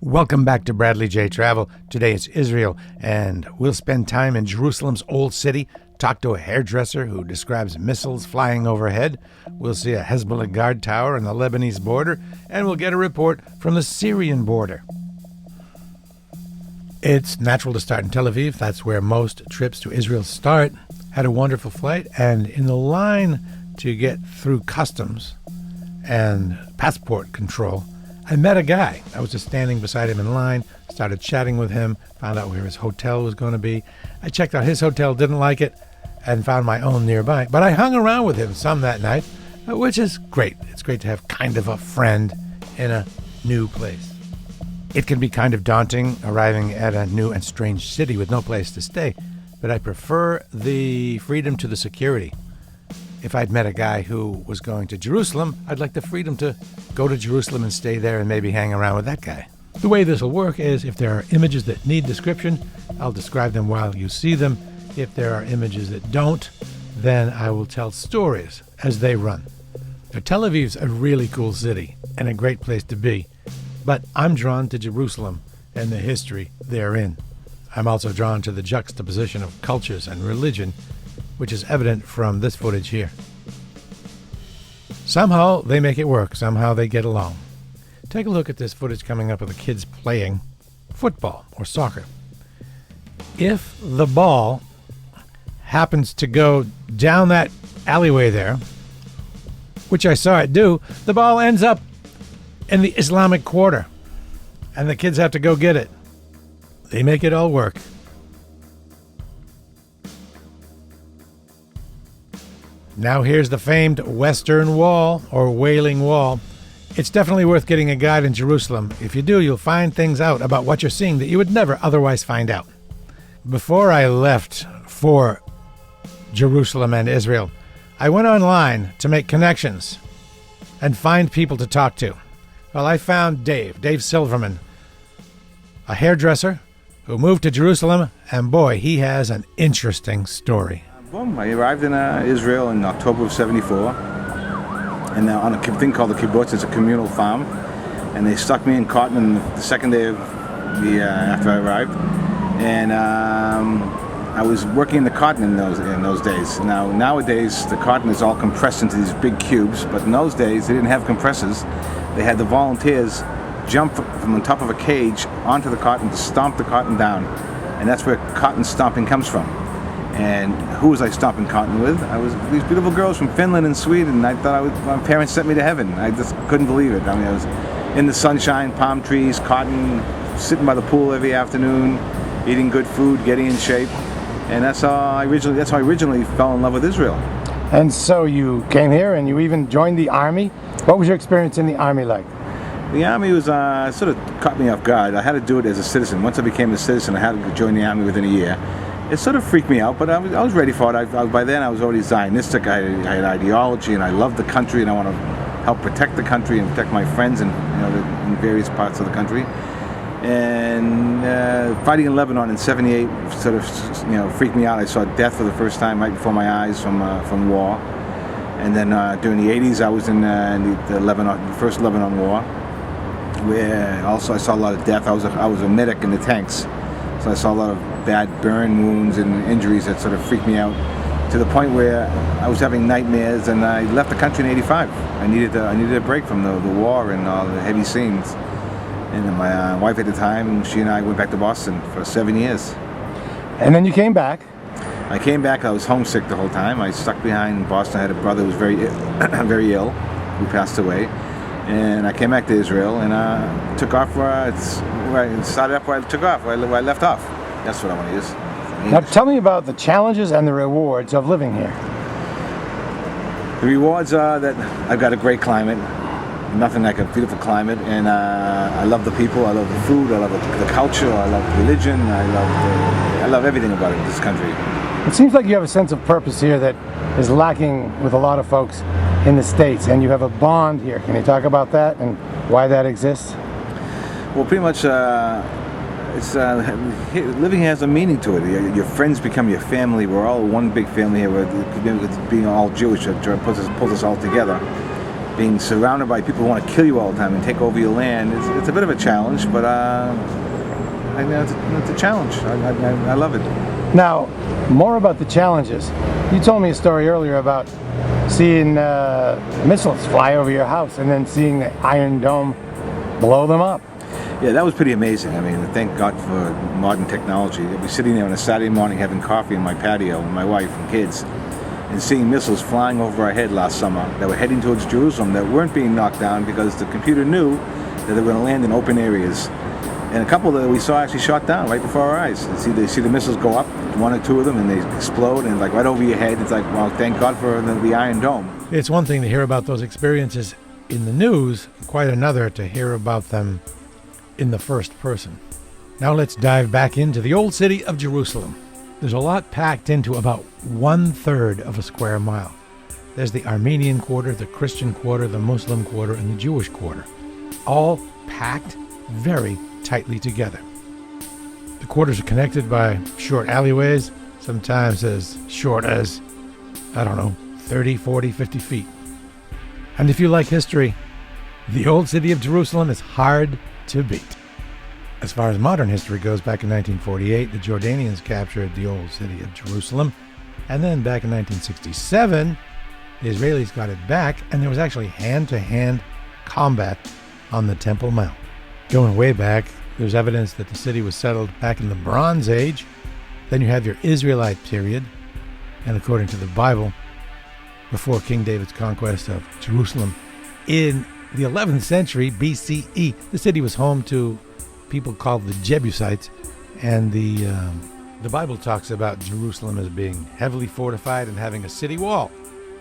Welcome back to Bradley J. Travel. Today it's Israel, and we'll spend time in Jerusalem's Old City, talk to a hairdresser who describes missiles flying overhead. We'll see a Hezbollah guard tower on the Lebanese border, and we'll get a report from the Syrian border. It's natural to start in Tel Aviv. That's where most trips to Israel start. Had a wonderful flight, and in the line to get through customs and passport control, I met a guy. I was just standing beside him in line, started chatting with him, found out where his hotel was going to be. I checked out his hotel, didn't like it, and found my own nearby. But I hung around with him some that night, which is great. It's great to have kind of a friend in a new place. It can be kind of daunting arriving at a new and strange city with no place to stay, but I prefer the freedom to the security. If I'd met a guy who was going to Jerusalem, I'd like the freedom to go to Jerusalem and stay there and maybe hang around with that guy. The way this will work is if there are images that need description, I'll describe them while you see them. If there are images that don't, then I will tell stories as they run. Now, Tel Aviv's a really cool city and a great place to be, but I'm drawn to Jerusalem and the history therein. I'm also drawn to the juxtaposition of cultures and religion, which is evident from this footage here. Somehow they make it work. Somehow they get along. Take a look at this footage coming up of the kids playing football or soccer. If the ball happens to go down that alleyway there, which I saw it do, the ball ends up in the Islamic Quarter, and the kids have to go get it. They make it all work. Now here's the famed Western Wall, or Wailing Wall. It's definitely worth getting a guide in Jerusalem. If you do, you'll find things out about what you're seeing that you would never otherwise find out. Before I left for Jerusalem and Israel, I went online to make connections and find people to talk to. Well, I found Dave Silverman, a hairdresser who moved to Jerusalem, and boy, he has an interesting story. I arrived in Israel in October of '74, and on a thing called the kibbutz. It's a communal farm, and they stuck me in cotton the second day of after I arrived, and I was working in the cotton in those days. Nowadays the cotton is all compressed into these big cubes, but in those days they didn't have compressors. They had the volunteers jump from on top of a cage onto the cotton to stomp the cotton down, and that's where cotton stomping comes from. And who was I stomping cotton with? I was these beautiful girls from Finland and Sweden. I thought my parents sent me to heaven. I just couldn't believe it. I mean, I was in the sunshine, palm trees, cotton, sitting by the pool every afternoon, eating good food, getting in shape. And that's how I originally fell in love with Israel. And so you came here and you even joined the army. What was your experience in the army like? The army was sort of caught me off guard. I had to do it as a citizen. Once I became a citizen, I had to join the army within a year. It sort of freaked me out, but I was ready for it. By then I was already Zionistic. I had ideology, and I loved the country, and I want to help protect the country and protect my friends in various parts of the country. And fighting in Lebanon in '78 sort of freaked me out. I saw death for the first time right before my eyes from war. And then during the '80s, I was in the first Lebanon war, where also I saw a lot of death. I was a medic in the tanks. So I saw a lot of bad burn wounds and injuries that sort of freaked me out to the point where I was having nightmares, and I left the country in '85. I needed a break from the war and all the heavy scenes. And my wife at the time, she and I went back to Boston for 7 years. And then you came back? I came back. I was homesick the whole time. I stuck behind in Boston. I had a brother who was very ill, who passed away. And I came back to Israel and took off where I left off. That's what I want to use. Now tell me about the challenges and the rewards of living here. The rewards are that I've got a great climate, nothing like a beautiful climate, and I love the people, I love the food, I love the culture, I love religion, I love everything about it, this country. It seems like you have a sense of purpose here that is lacking with a lot of folks in the States, and you have a bond here. Can you talk about that and why that exists? Well, pretty much it's living has a meaning to it. Your friends become your family. We're all one big family here. Being all Jewish, it pulls us all together. Being surrounded by people who want to kill you all the time and take over your land, it's a bit of a challenge, but it's a challenge. I love it. Now, more about the challenges. You told me a story earlier about seeing missiles fly over your house and then seeing the Iron Dome blow them up. Yeah, that was pretty amazing. I mean, thank God for modern technology. I'd be sitting there on a Saturday morning having coffee in my patio with my wife and kids and seeing missiles flying over our head last summer that were heading towards Jerusalem that weren't being knocked down because the computer knew that they were going to land in open areas. And a couple that we saw actually shot down right before our eyes. You see the missiles go up, one or two of them, and they explode, and like right over your head. It's like, well, thank God for the Iron Dome. It's one thing to hear about those experiences in the news, quite another to hear about them in the first person. Now let's dive back into the old city of Jerusalem. There's a lot packed into about 1/3 of a square mile. There's the Armenian quarter, the Christian quarter, the Muslim quarter, and the Jewish quarter, all packed very tightly together. The quarters are connected by short alleyways, sometimes as short as, 30, 40, 50 feet. And if you like history, the old city of Jerusalem is hard to beat. As far as modern history goes, back in 1948, the Jordanians captured the old city of Jerusalem. And then back in 1967, the Israelis got it back, and there was actually hand-to-hand combat on the Temple Mount. Going way back, there's evidence that the city was settled back in the Bronze Age. Then you have your Israelite period, and according to the Bible, before King David's conquest of Jerusalem, in the 11th century BCE, the city was home to people called the Jebusites, and the Bible talks about Jerusalem as being heavily fortified and having a city wall,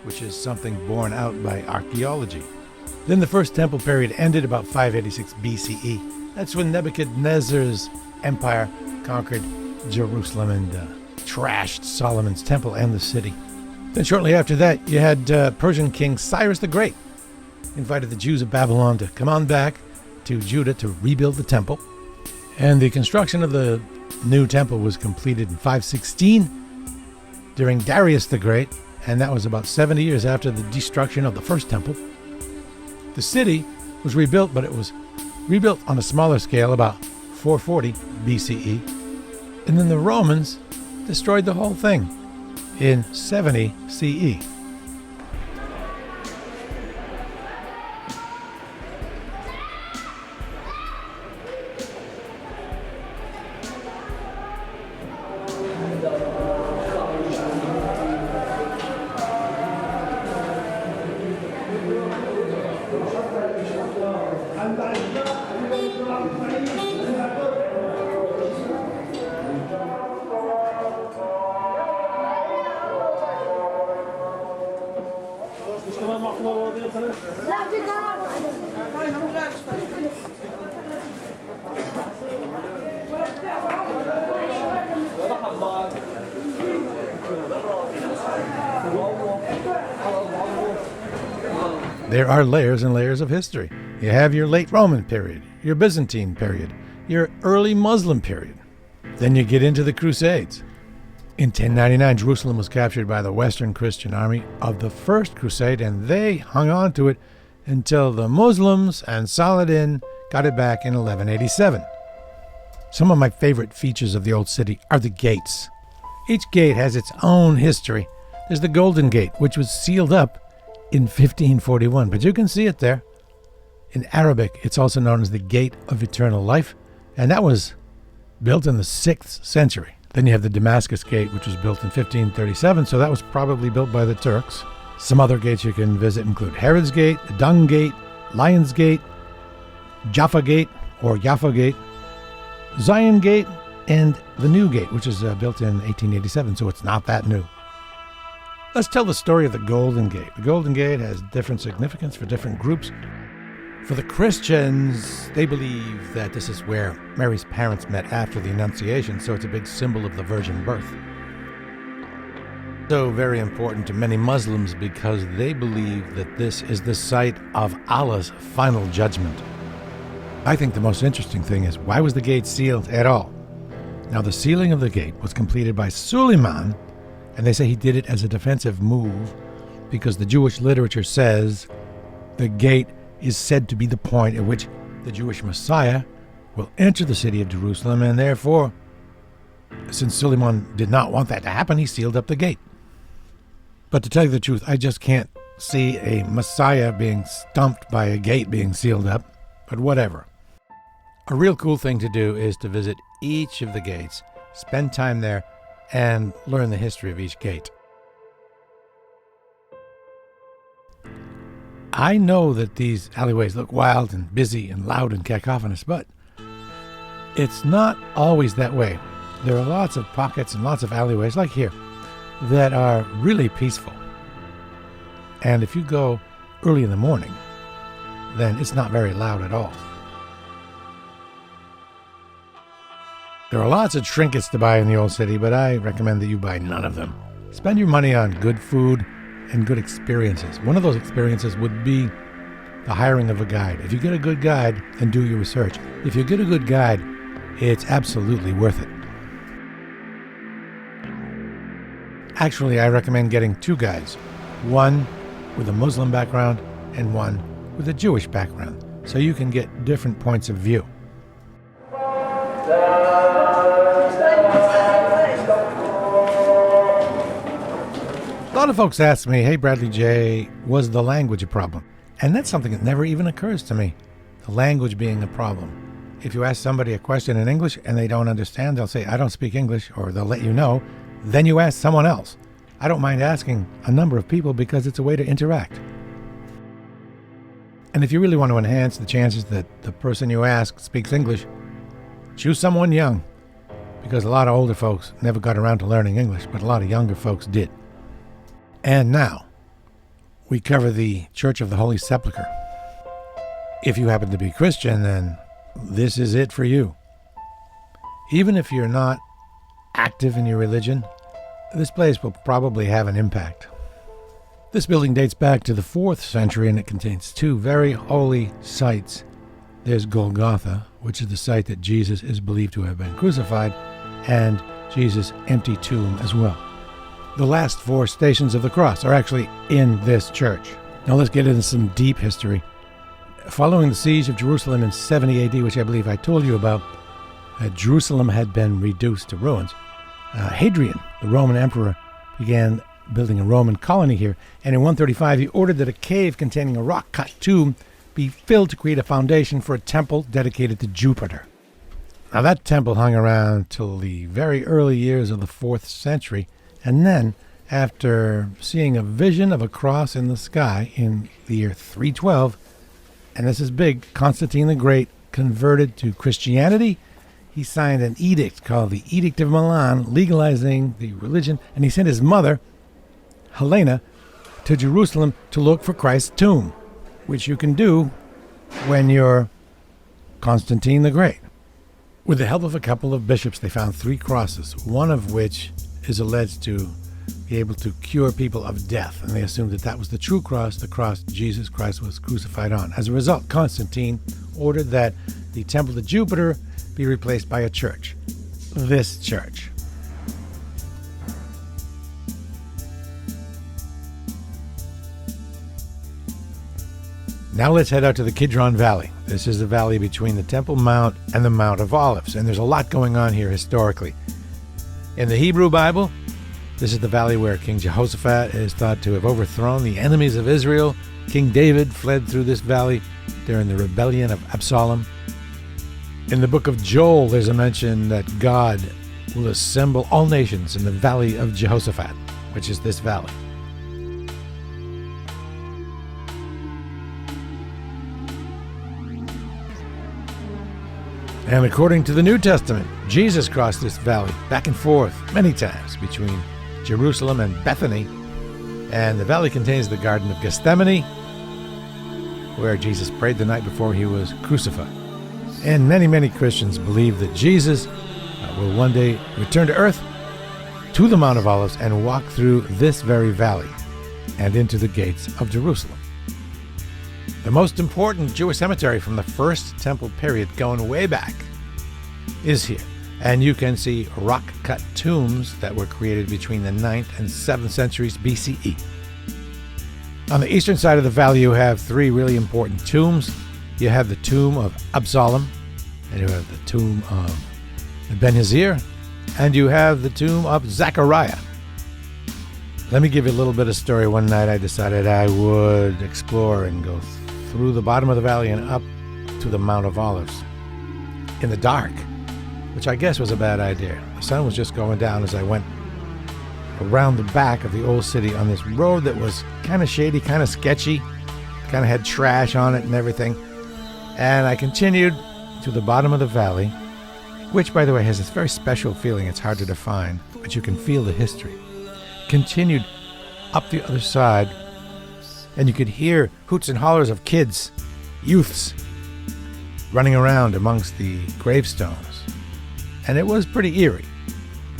which is something borne out by archaeology. Then the First Temple period ended about 586 BCE. That's when Nebuchadnezzar's empire conquered Jerusalem and trashed Solomon's temple and the city. Then shortly after that, you had Persian King Cyrus the Great invited the Jews of Babylon to come on back to Judah to rebuild the temple. And the construction of the new temple was completed in 516 during Darius the Great, and that was about 70 years after the destruction of the first temple. The city was rebuilt, but it was rebuilt on a smaller scale, about 440 BCE. And then the Romans destroyed the whole thing in 70 CE. There are layers and layers of history. You have your late Roman period, your Byzantine period, your early Muslim period. Then you get into the Crusades. In 1099, Jerusalem was captured by the Western Christian army of the First Crusade, and they hung on to it until the Muslims and Saladin got it back in 1187. Some of my favorite features of the old city are the gates. Each gate has its own history. There's the Golden Gate, which was sealed up in 1541, but you can see it there. In Arabic, it's also known as the Gate of Eternal Life, and that was built in the 6th century. Then you have the Damascus Gate, which was built in 1537, so that was probably built by the Turks. Some other gates you can visit include Herod's Gate, the Dung Gate, Lion's Gate, Jaffa Gate, or Jaffa Gate, Zion Gate, and the New Gate, which is built in 1887, so it's not that new. Let's tell the story of the Golden Gate. The Golden Gate has different significance for different groups. For the Christians, they believe that this is where Mary's parents met after the Annunciation, so it's a big symbol of the virgin birth. So very important to many Muslims because they believe that this is the site of Allah's final judgment. I think the most interesting thing is, why was the gate sealed at all? Now, the sealing of the gate was completed by Suleiman, and they say he did it as a defensive move because the Jewish literature says the gate is said to be the point at which the Jewish Messiah will enter the city of Jerusalem, and therefore, since Suleiman did not want that to happen, he sealed up the gate. But to tell you the truth, I just can't see a Messiah being stumped by a gate being sealed up, but whatever. A real cool thing to do is to visit each of the gates, spend time there, and learn the history of each gate. I know that these alleyways look wild and busy and loud and cacophonous, but it's not always that way. There are lots of pockets and lots of alleyways, like here, that are really peaceful. And if you go early in the morning, then it's not very loud at all. There are lots of trinkets to buy in the old city, but I recommend that you buy none of them. Spend your money on good food and good experiences. One of those experiences would be the hiring of a guide. If you get a good guide, then do your research. If you get a good guide, it's absolutely worth it. Actually, I recommend getting two guides, one with a Muslim background and one with a Jewish background, so you can get different points of view. A lot of folks ask me, hey Bradley J., was the language a problem? And that's something that never even occurs to me, the language being a problem. If you ask somebody a question in English and they don't understand, they'll say, I don't speak English, or they'll let you know. Then you ask someone else. I don't mind asking a number of people because it's a way to interact. And if you really want to enhance the chances that the person you ask speaks English, choose someone young, because a lot of older folks never got around to learning English, but a lot of younger folks did. And now, we cover the Church of the Holy Sepulchre. If you happen to be Christian, then this is it for you. Even if you're not active in your religion, this place will probably have an impact. This building dates back to the 4th century, and it contains two very holy sites. There's Golgotha, which is the site that Jesus is believed to have been crucified, and Jesus' empty tomb as well. The last 4 stations of the cross are actually in this church. Now let's get into some deep history. Following the siege of Jerusalem in 70 AD, which I believe I told you about, Jerusalem had been reduced to ruins. Hadrian, the Roman emperor, began building a Roman colony here, and in 135 he ordered that a cave containing a rock-cut tomb be filled to create a foundation for a temple dedicated to Jupiter. Now that temple hung around till the very early years of the 4th century, and then, after seeing a vision of a cross in the sky in the year 312, and this is big, Constantine the Great converted to Christianity. He signed an edict called the Edict of Milan, legalizing the religion, and he sent his mother, Helena, to Jerusalem to look for Christ's tomb, which you can do when you're Constantine the Great. With the help of a couple of bishops, they found 3 crosses, one of which is alleged to be able to cure people of death, and they assumed that that was the true cross, the cross Jesus Christ was crucified on. As a result, Constantine ordered that the temple to Jupiter be replaced by a church. This church. Now let's head out to the Kidron Valley. This is the valley between the Temple Mount and the Mount of Olives, and there's a lot going on here historically. In the Hebrew Bible, this is the valley where King Jehoshaphat is thought to have overthrown the enemies of Israel. King David fled through this valley during the rebellion of Absalom. In the book of Joel, there's a mention that God will assemble all nations in the valley of Jehoshaphat, which is this valley. And according to the New Testament, Jesus crossed this valley back and forth many times between Jerusalem and Bethany. And the valley contains the Garden of Gethsemane, where Jesus prayed the night before he was crucified. And many, many Christians believe that Jesus will one day return to earth, to the Mount of Olives, and walk through this very valley and into the gates of Jerusalem. The most important Jewish cemetery from the First Temple period, going way back, is here. And you can see rock-cut tombs that were created between the 9th and 7th centuries BCE. On the eastern side of the valley, you have three really important tombs. You have the tomb of Absalom, and you have the tomb of Ben-Hazir, and you have the tomb of Zechariah. Let me give you a little bit of story. One night I decided I would explore and go through the bottom of the valley and up to the Mount of Olives in the dark, which I guess was a bad idea. The sun was just going down as I went around the back of the old city on this road that was kind of shady, kind of sketchy, kind of had trash on it and everything. And I continued to the bottom of the valley, which, by the way, has this very special feeling. It's hard to define, but you can feel the history. Continued up the other side, and you could hear hoots and hollers of kids, youths, running around amongst the gravestones. And it was pretty eerie.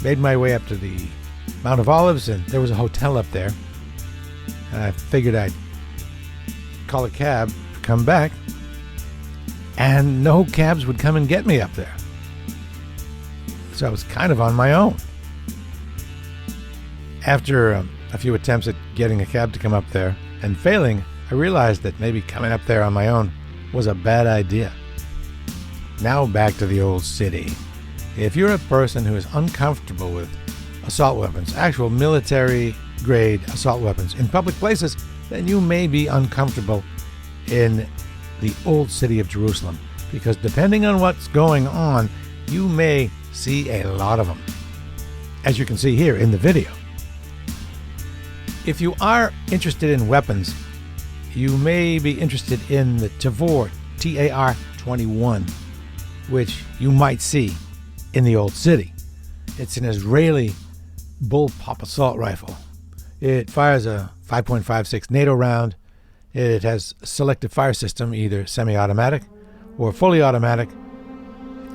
Made my way up to the Mount of Olives, and there was a hotel up there. And I figured I'd call a cab to come back, and no cabs would come and get me up there. So I was kind of on my own. After a few attempts at getting a cab to come up there and failing, I realized that maybe coming up there on my own was a bad idea. Now back to the old city. If you're a person who is uncomfortable with assault weapons, actual military-grade assault weapons in public places, then you may be uncomfortable in the old city of Jerusalem, because depending on what's going on, you may see a lot of them, as you can see here in the video. If you are interested in weapons, you may be interested in the Tavor TAR-21, which you might see in the old city. It's an Israeli bullpup assault rifle. It fires a 5.56 NATO round. It has a selective fire system, either semi-automatic or fully automatic.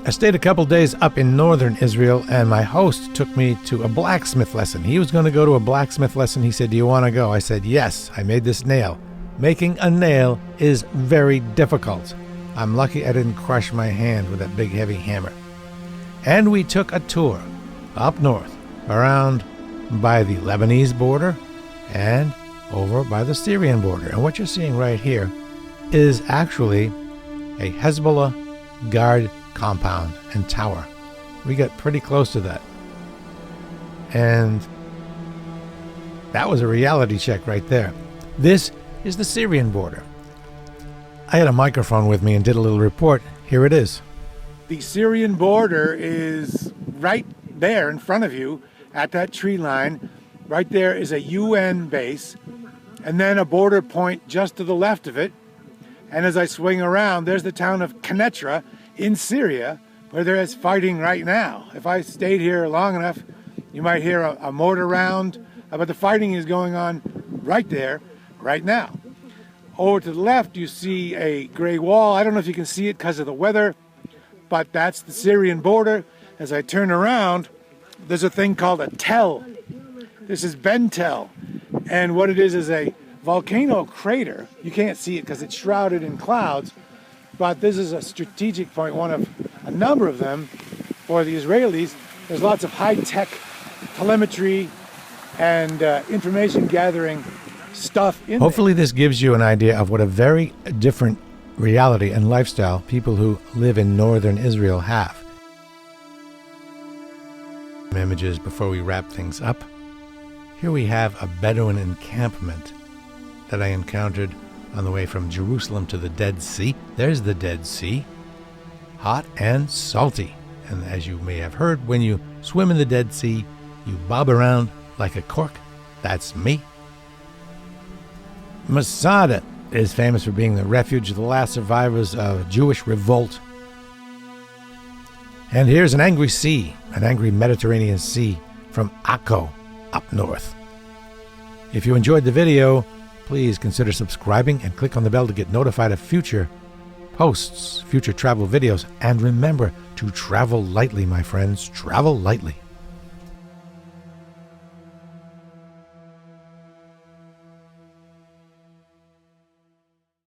I stayed a couple days up in northern Israel, and my host took me to a blacksmith lesson. He was going to go to a blacksmith lesson. He said, "Do you want to go?" I said, "Yes, I made this nail." Making a nail is very difficult. I'm lucky I didn't crush my hand with that big heavy hammer. And we took a tour up north, around by the Lebanese border and over by the Syrian border. And what you're seeing right here is actually a Hezbollah guard compound and tower. We got pretty close to that. And that was a reality check right there. This is the Syrian border. I had a microphone with me and did a little report. Here it is. The Syrian border is right there in front of you at that tree line. Right there is a UN base, and then a border point just to the left of it. And as I swing around, there's the town of Quneitra in Syria, where there is fighting right now. If I stayed here long enough, you might hear a mortar round, but the fighting is going on right there, right now. Over to the left, you see a gray wall. I don't know if you can see it because of the weather, but that's the Syrian border. As I turn around, there's a thing called a tell. This is Ben Tell, and what it is a volcano crater. You can't see it because it's shrouded in clouds, but this is a strategic point, one of a number of them for the Israelis. There's lots of high-tech telemetry and information gathering stuff in Hopefully this gives you an idea of what a very different reality and lifestyle people who live in northern Israel have. Images before we wrap things up. Here we have a Bedouin encampment that I encountered on the way from Jerusalem to the Dead Sea. There's the Dead Sea, hot and salty. And as you may have heard, when you swim in the Dead Sea, you bob around like a cork. That's me. Masada is famous for being the refuge of the last survivors of Jewish revolt. And here's an angry sea, an angry Mediterranean Sea from Akko up north. If you enjoyed the video, please consider subscribing and click on the bell to get notified of future posts, future travel videos. And remember to travel lightly, my friends. Travel lightly.